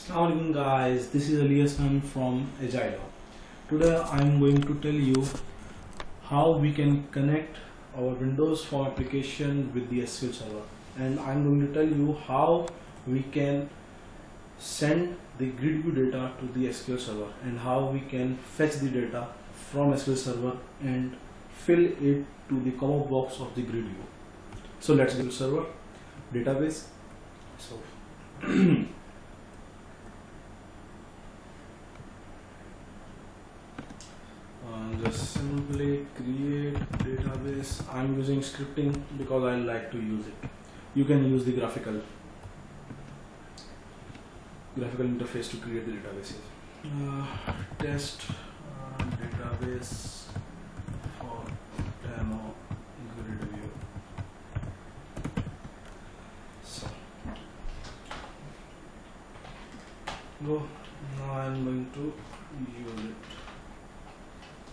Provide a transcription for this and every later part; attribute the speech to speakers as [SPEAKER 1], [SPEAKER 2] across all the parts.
[SPEAKER 1] Assalamualaikum guys, this is Aliasan from Agile. Today I am going to tell you how we can connect our Windows Form application with the SQL Server, and I am going to tell you how we can send the GridView data to the SQL Server and how we can fetch the data from SQL Server and fill it to the ComboBox of the GridView. So let's go to server database. So just simply create database. I'm using scripting because I like to use it. You can use the graphical interface to create the databases. Test database for demo GridView. So go. Now I'm going to use it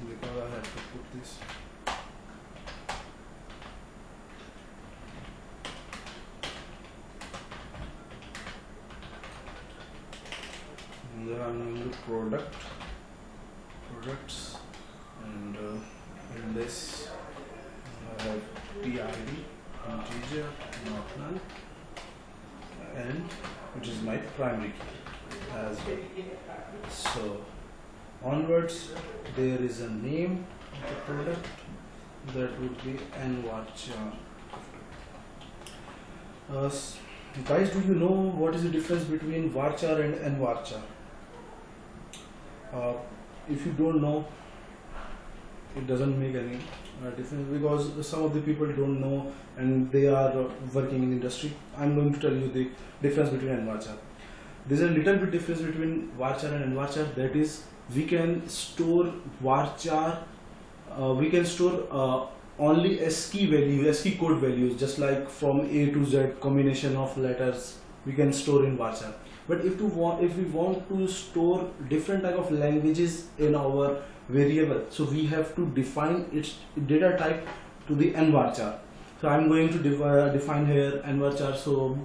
[SPEAKER 1] because I have to put this. And then I'm going to products, and in this I have PID, integer, not null, and which is my primary key as well. So onwards, there is a name of the product that would be nvarchar. Guys, do you know what is the difference between varchar and nvarchar? If you don't know, it doesn't make any difference, because some of the people don't know and they are working in industry. I'm going to tell you the difference between nvarchar. There's a little bit difference between varchar and nvarchar. That is, we can store varchar, we can store only ASCII code values, just like from A to Z combination of letters we can store in varchar. But if we want to store different type of languages in our variable, so we have to define its data type to the nvarchar. So I'm going to define here nvarchar. So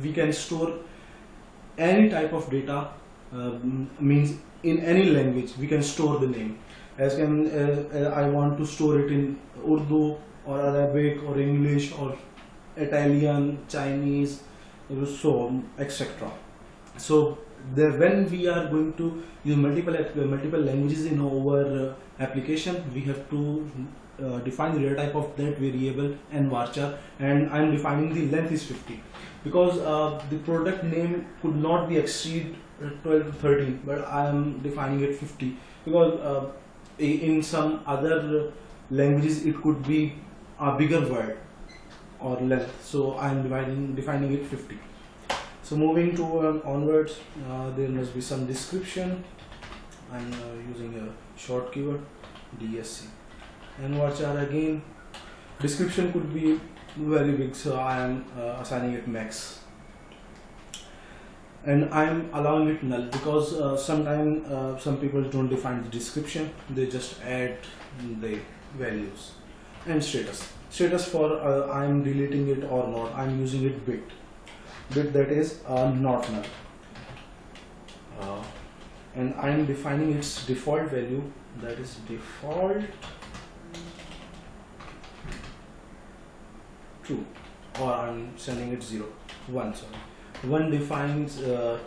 [SPEAKER 1] we can store any type of data, means in any language we can store the name. As I want to store it in Urdu or Arabic or English or Italian, Chinese, so on, etc. So when we are going to use multiple languages in our application, we have to define the data type of that variable nvarchar, and I am defining the length is 50 because the product name could not be exceed 12 to 13, but I am defining it 50 because in some other languages it could be a bigger word or length, so I am defining it 50. So moving to onwards, there must be some description. I am using a short keyword DSC. nvarchar, again description could be very big, so I am assigning it max, and I am allowing it null because sometimes some people don't define the description, they just add the values. And status for I am deleting it or not, I am using it bit that is not null, and I am defining its default value, that is default true, or I'm sending it 1. Sorry, 1 defines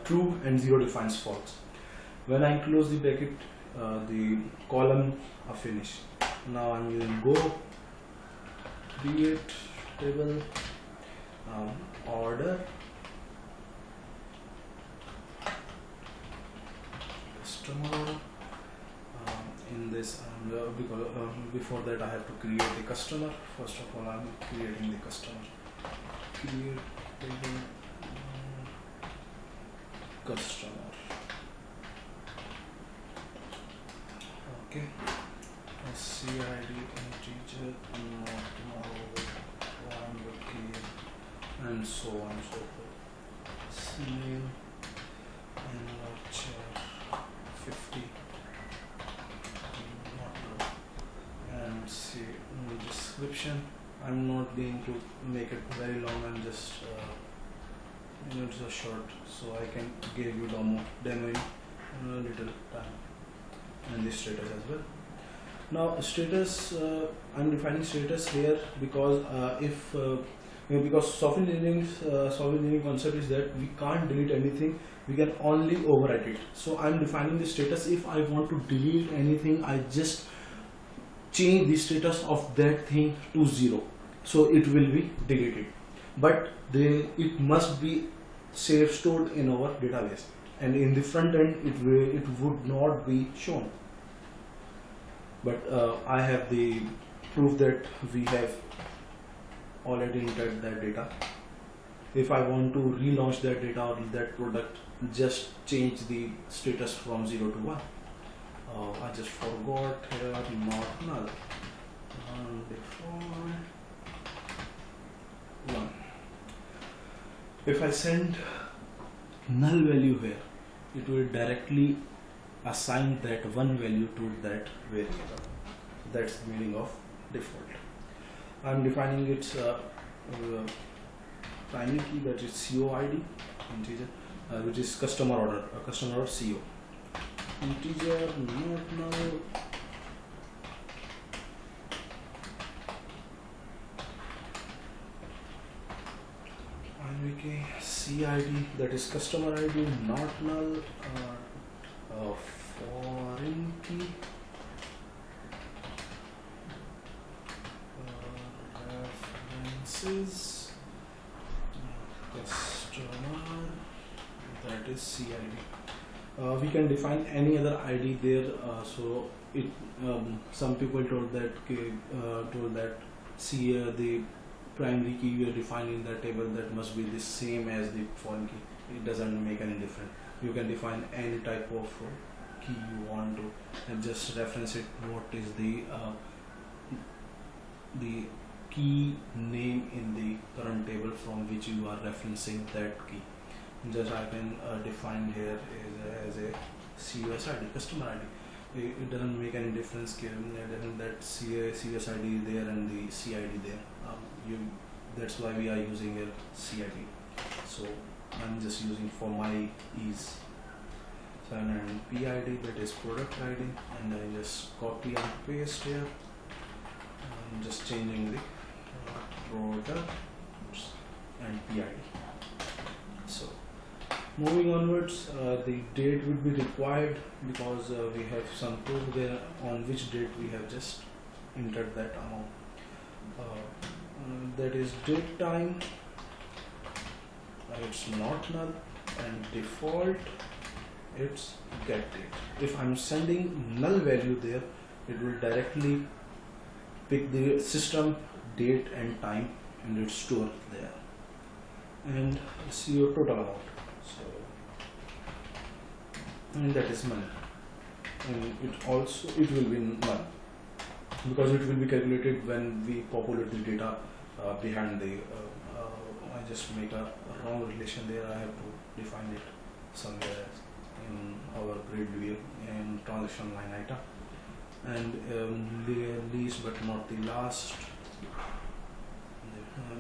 [SPEAKER 1] true and 0 defines false. When I close the bracket, the column are finished. Now I'm using go create table order customer. In this, because before that I have to create the customer. First of all, I'm creating the customer. Create table customer. Okay. CID integer, and so on and so forth. Name nvarchar 50. And see description. I'm not going to make it very long. I'm just and it's a short, so I can give you demo in a little time, and the status as well. Now status, I'm defining status here because because software engineering concept is that we can't delete anything, we can only overwrite it. So I'm defining the status. If I want to delete anything, I just change the status of that thing to 0, so it will be deleted, but it must be stored in our database, and in the front end it would not be shown. But I have the proof that we have already entered that data. If I want to relaunch that data or that product, just change the status from 0 to 1. I just forgot here, not null, default 1. If I send null value here, it will directly assign that one value to that variable. That's the meaning of default. I'm defining its primary key, that is COID integer, which is customer order CO. Integer, not null. Okay, CID, that is customer ID, not null. Foreign key, references, customer, that is CID. We can define any other ID there. So it some people told that the primary key we are defining in the table, that must be the same as the foreign key. It doesn't make any difference. You can define any type of key you want to, and just reference it. What is the key name in the current table from which you are referencing that key? Just I can define here as a CUS ID, customer ID. It doesn't make any difference given that CUS ID there and the CID there. That's why we are using a CID. So I'm just using for my ease. So and PID, that is product ID, and I just copy and paste here. I'm just changing the product and PID. So moving onwards, the date would be required because we have some proof there on which date we have just entered that amount. That is date time. It's not null, and default it's get date. If I'm sending null value there, it will directly pick the system date and time and it's stored there, and see your total amount. So, and that is money, and it will be null because it will be calculated when we populate the data behind the I just make a wrong relation there. I have to define it somewhere in our grid view and transaction line item. And least but not the last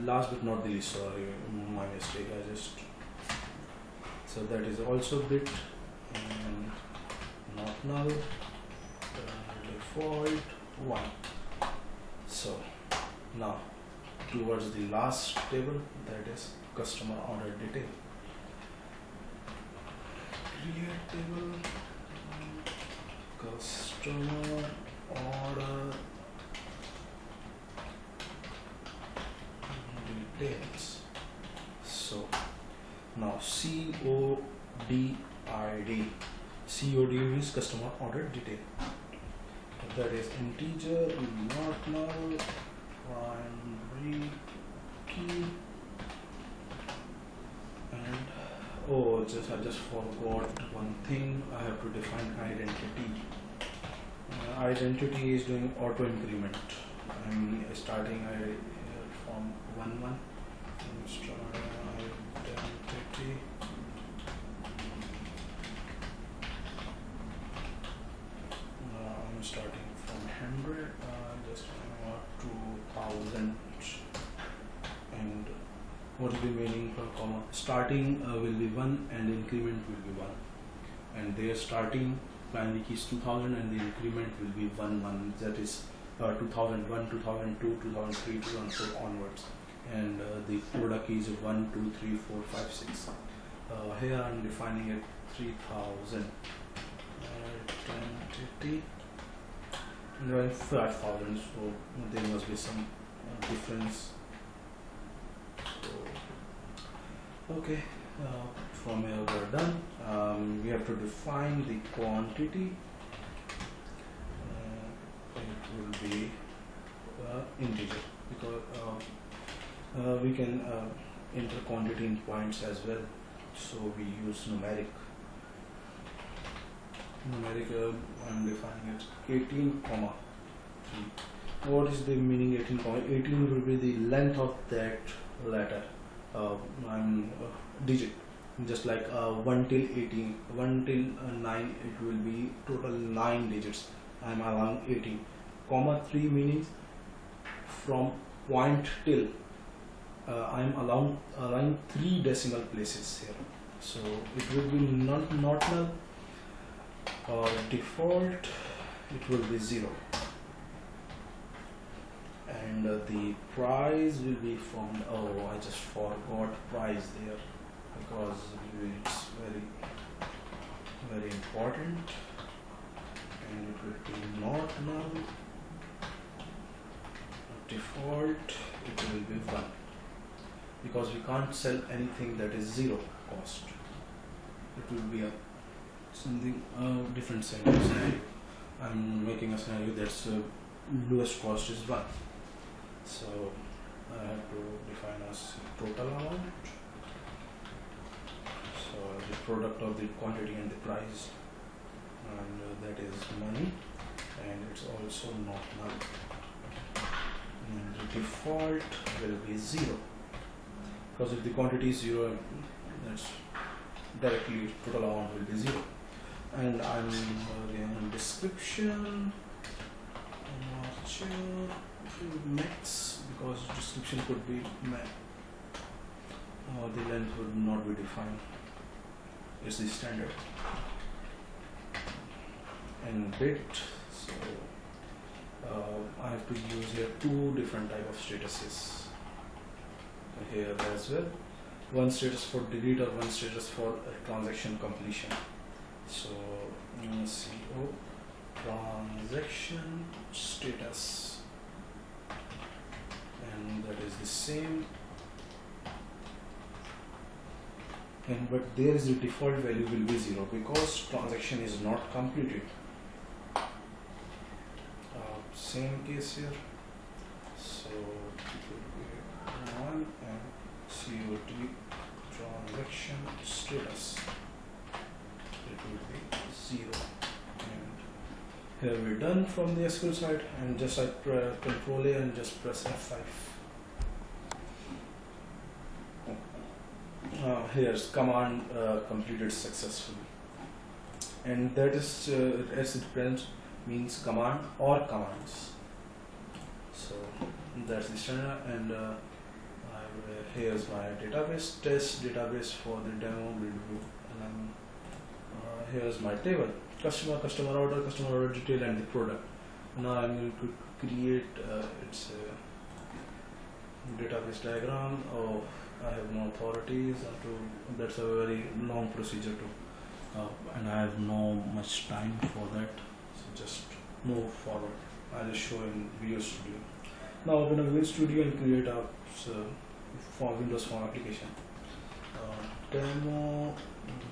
[SPEAKER 1] but not the least, sorry, my mistake. So that is also bit and not null, default 1. So now towards the last table, that is customer order detail. Create table, customer order details. So now CODID. COD means customer order detail. That is integer, not null, primary key, and I just forgot one thing. I have to define identity. Identity is doing auto increment. I'm starting from 1 1. Identity. I'm starting from 100. Just 2000. And what is the meaning for comma? starting will be 1 and the increment will be 1, and their starting primary key is 2000 and the increment will be 1, that is 2001, 2002, 2003, 2004 onwards, and the product key is 1, 2, 3, 4, 5, 6. Here I am defining it 3000, 10, 5000, so there must be some difference. So, okay, from here we are done. We have to define the quantity. It will be integer, because we can enter quantity in points as well, so we use numeric. I'm defining it 18, 3. What is the meaning 18, 18 will be the length of that letter, digit, just like 1 till 18, 1 till 9, it will be total 9 digits. I'm allowing 18, 3 meaning from point till I'm allowing 3 decimal places here, so it will be not null or default, it will be 0, and the price will be from, oh, I just forgot price there, because it's very important, and it will be not null, default, it will be 1, because we can't sell anything that is 0 cost. It will be a something different scenario. I'm making a scenario that's lowest cost is 1, so I have to define as total amount, so the product of the quantity and the price, and that is money, and it's also not null, and the default will be 0, because if the quantity is 0, that's directly total amount will be 0. And I'm again in description max, because description could be the length would not be defined, it's the standard, and bit, so I have to use here 2 different type of statuses here as well, one status for delete or one status for transaction completion. So CO transaction status, and that is the same, and but there is the default value will be 0, because transaction is not completed. Same case here, so it will be 1 and COT transaction status, it will be 0, and here we're done from the SQL side, and just like Control A and just press F5. Here's command completed successfully, and that is as it depends means command or commands, so that's the standard. And here's my database, test database for the demo GridView, and here's my table, customer order detail, and the product. Now I'm going to create its database diagram. Oh, I have no authorities that's a very long procedure to and I have no much time for that, so just move forward. I'll just show in Visual Studio. Now open a Visual Studio and create a Windows Form application. Demo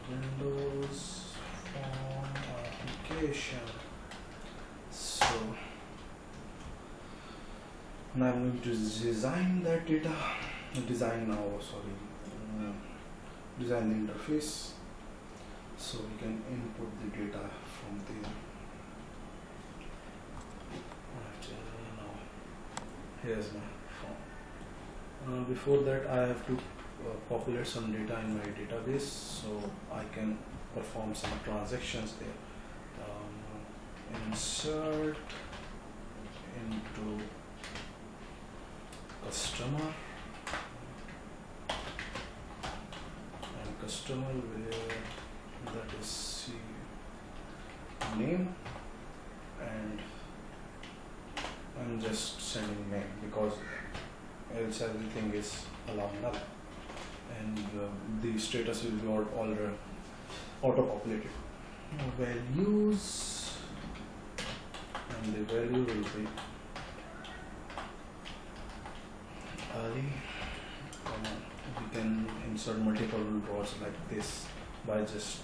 [SPEAKER 1] Windows Form application. So now I'm going to design that data. Design the interface, so we can input the data from there. Here's my form. Before that, I have to populate some data in my database, so I can perform some transactions there. Insert into customer, customer where that is name, and I'm just sending name because else everything is allowed null, and the status will be already auto-populated. Values, and the value will be Ali. We can insert multiple rows like this by just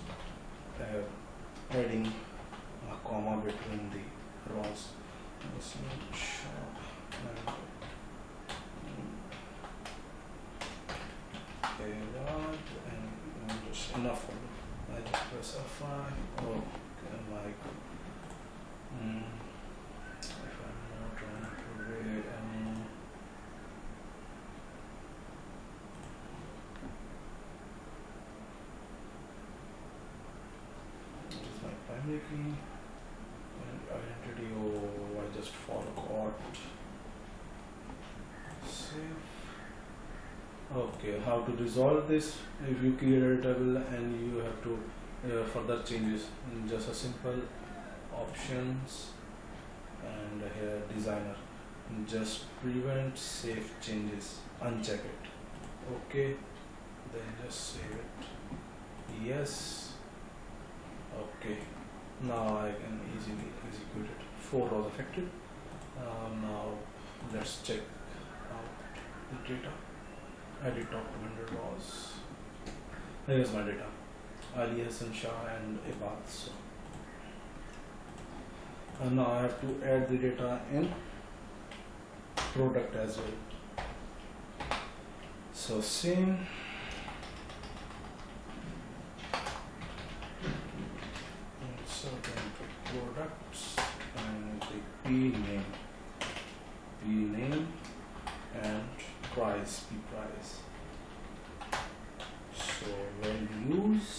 [SPEAKER 1] adding a comma between the rows. And just enough for me. I just press F5. Oh, okay, like if I'm not trying to read this is my primary key and identity. Oh, I just forgot. Save. Okay, how to resolve this? If you create a table and you have to further changes, just a simple options and here designer, just prevent save changes, uncheck it. Okay, then just save it. Yes. Okay, now I can easily execute it. 4 rows affected. Now let's check out the data. Edit top 200 rows. Here's my data. Ali Hassan Shah and Ibad. So now I have to add the data in product as well. So same. Insert into products and the P name and price, P price. So values,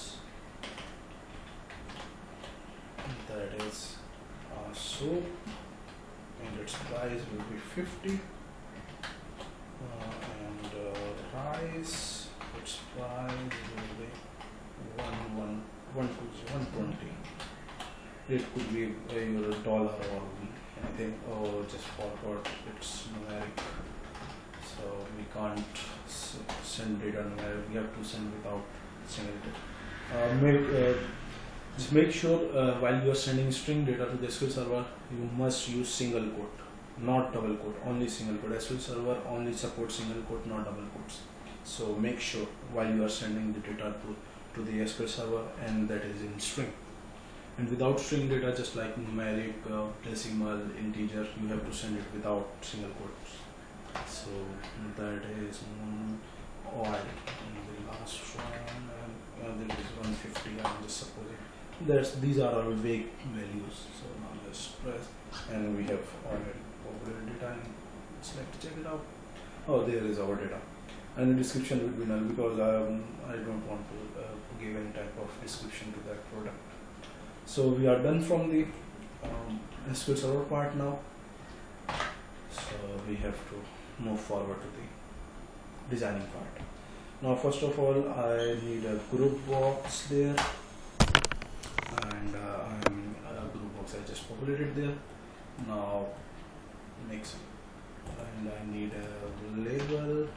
[SPEAKER 1] that is soap, and its price will be 50, and price, its price will be 120. It could be your dollar or anything. Oh, just forgot it's numeric. So we can't send data numeric. We have to send without single data. Just make sure while you are sending string data to the SQL Server, you must use single quote, not double quote. Only single quote. SQL Server only supports single quote, not double quotes. So make sure while you are sending the data to the SQL Server, and that is in string. And without string data, just like numeric, decimal, integer, you have to send it without single quotes. So that is oil, and the last one, that is 150. I'm just supposing these are our vague values. So now just press, and we have already populated data. Let's like to check it out. Oh, there is our data, and the description will be null because I don't want to give any type of description to that product. So we are done from the SQL Server part now. So we have to move forward to the designing part. Now first of all, I need a group box there, and I'm group box I just populated there. Now next, and I need a label,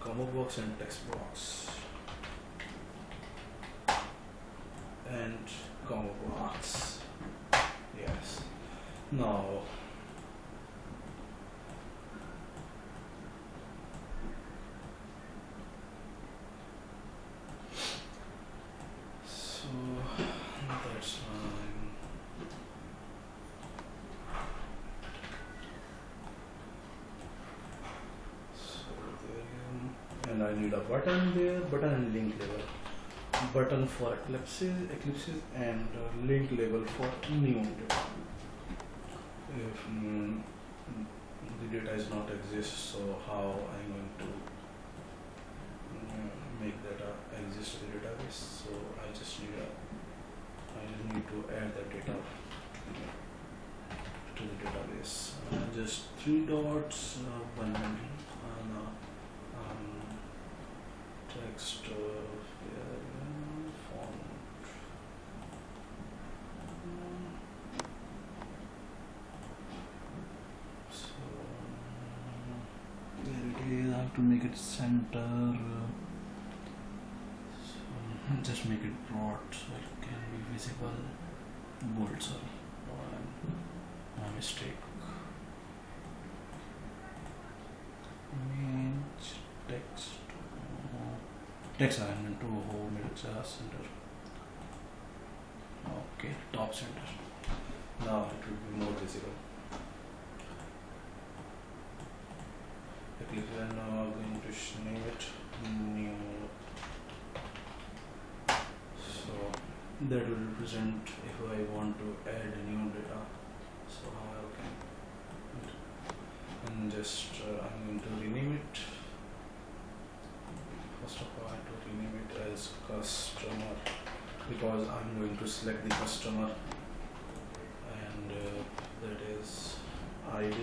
[SPEAKER 1] ComboBox and text box, and ComboBox. Yes. Now that's fine. So there, and I need a button there, button and link label. Button for eclipses and link label for new data. If the data is not exist, so how I'm going to make data exist in the database? So I just need to add the data to the database. Just 3 dots, 1 text text font. So there it is. I have to make it center. So just make it broad so it can be visible. Bold, sorry, my mistake. Image text alignment to home, it's center. Okay, top center. Now it will be more visible. Okay, then now I'm going to name it new. So that will represent if I want to add new data. So how I can, and just I'm going to rename it. First of all, I have to rename it as customer because I'm going to select the customer, and that is ID.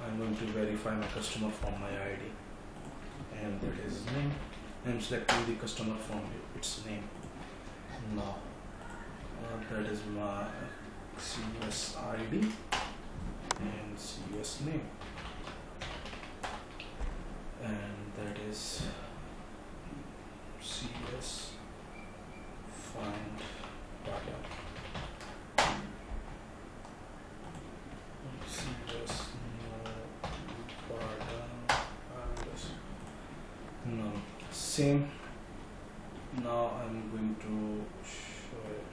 [SPEAKER 1] I'm going to verify my customer from my ID, and that is name. I'm selecting the customer from its name. Now that is my CS ID and CS name, and that is CS find data. CS no same. Now I'm going to show it.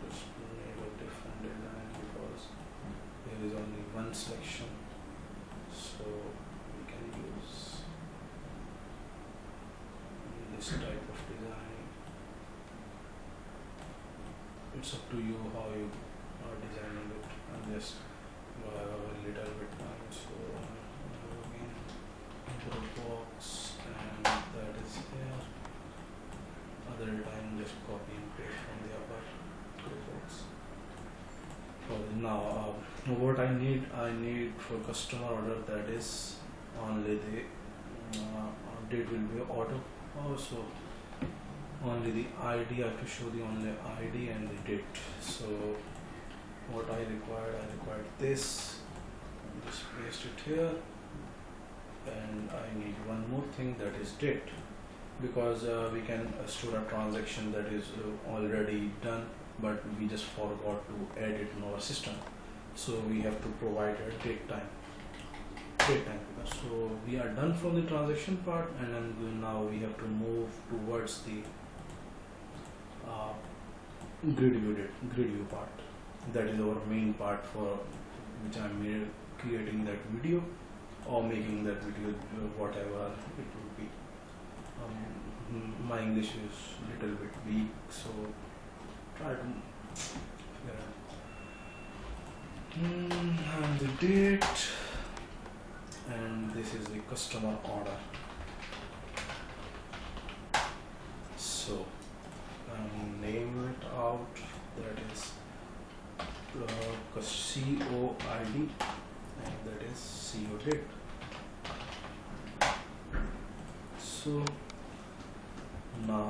[SPEAKER 1] Just make a different design because there is only one selection, so we can use this type of design. It's up to you how you are designing it. I'm just have a little bit time, so again ComboBox, and that is here. Other time just copy and paste from the upper ComboBox. Now what I need for customer order, that is only the date will be auto. Also only the ID. I have to show the only ID and the date. So what I required this. Just paste it here, and I need one more thing, that is date, because we can store a transaction that is already done, but we just forgot to add it in our system. So we have to provide a date time. So we are done from the transaction part, and then now we have to move towards the grid view part. That is our main part for which I am creating that video or making that video, whatever it would be. My English is a little bit weak, so try to figure out. And the date, and this is the customer order. So name it out, that is COID, and that is CO date. So now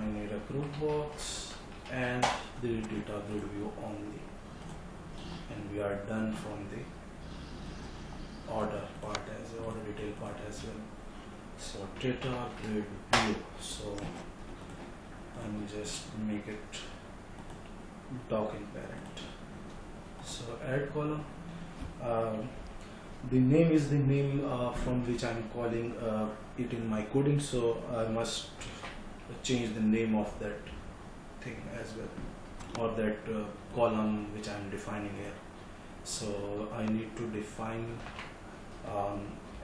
[SPEAKER 1] I need a group box and the DataGridView only, and we are done from the order part as well, order detail part as well. So DataGridView. So I'm just make it docking parent. So add column. The name is the name from which I'm calling it in my coding, so I must change the name of that thing as well, or that column which I'm defining here. So I need to define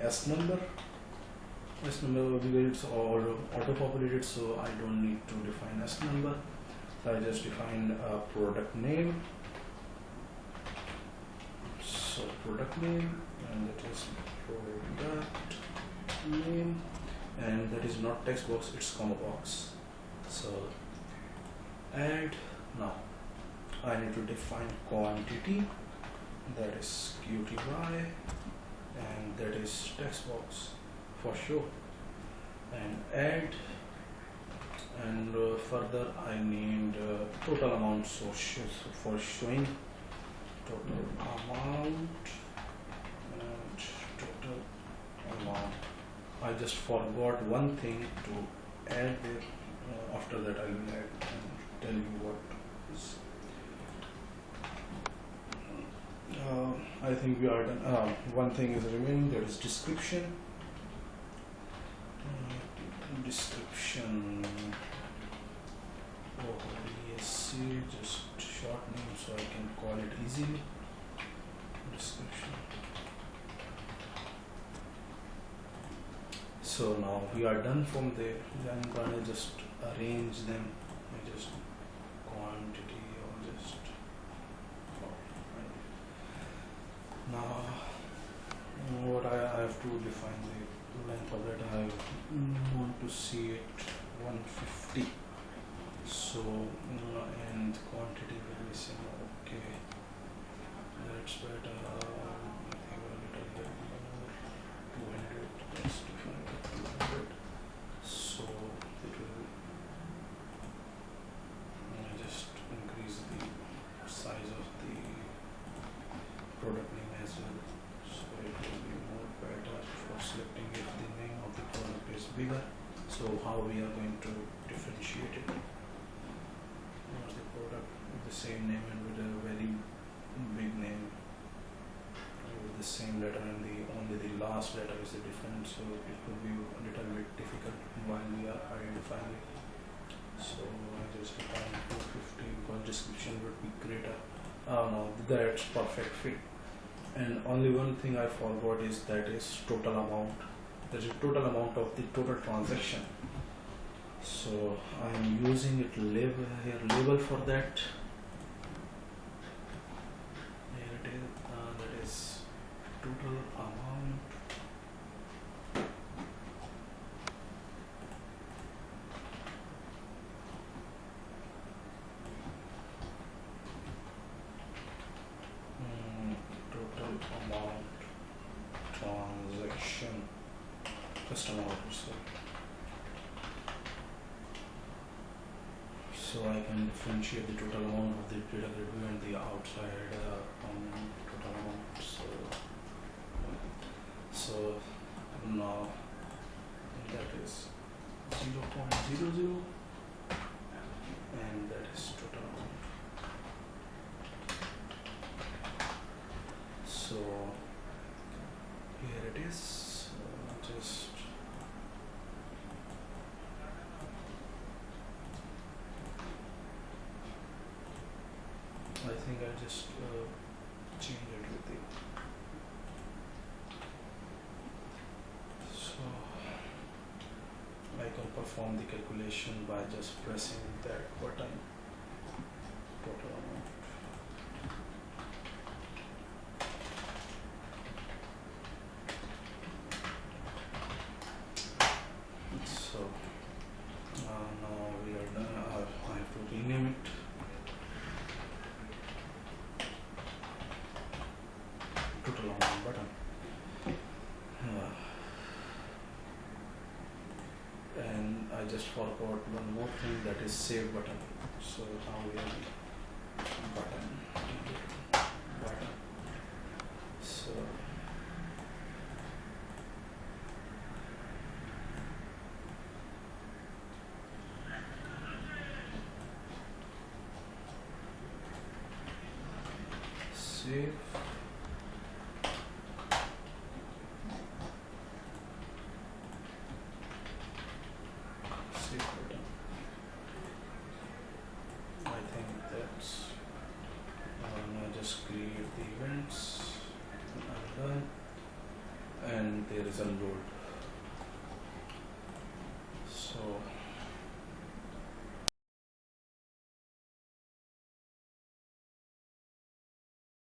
[SPEAKER 1] S number because it's all auto populated, so I don't need to define S number. So I just define product name. So product name, and that is product name, and that is not text box, it's ComboBox. So add. Now I need to define quantity, that is QTY, and that is text box for sure. and add, and further I need total amount for showing total amount and total amount. I just forgot one thing to add there. After that I will add and tell you what is. I think we are done. One thing is remaining, that is description. Description. Oh, DSC, just short name so I can call it easily. Description. So now we are done from there. I'm gonna just arrange them. I just quantity or just now what I have to define the length of that. I want to see it 150. So and quantity will be same. Okay, that's better. I think a little bit more. 200. Let's define it 200. So it will just increase the size of the product name as well. So it will be more better for selecting if the name of the product is bigger. So how we are going to differentiate it? What's the product with the same name and with a very big name with the same letter, and only the last letter is the different, so it could be a little bit difficult while we are identifying it. So I just define 250 because description would be greater. Oh no, that's perfect fit. And only one thing I forgot is that is total amount. There is a total amount of the total transaction. So I am using it label here, label for that. Here it is. That is total amount. Total amount transaction customer orders. So I can differentiate the total amount of the DataGridView and the outside total amount. So now that is 0.00 and that is total amount. So here it is. Just I think I just change it with it. So I can perform the calculation by just pressing that button. Total amount. So now we are done. I have to rename it. Total amount button. And I just forgot one more thing, that is save button. So now we have button. So save. I think that's now just create the events and I'm done, and there is a load.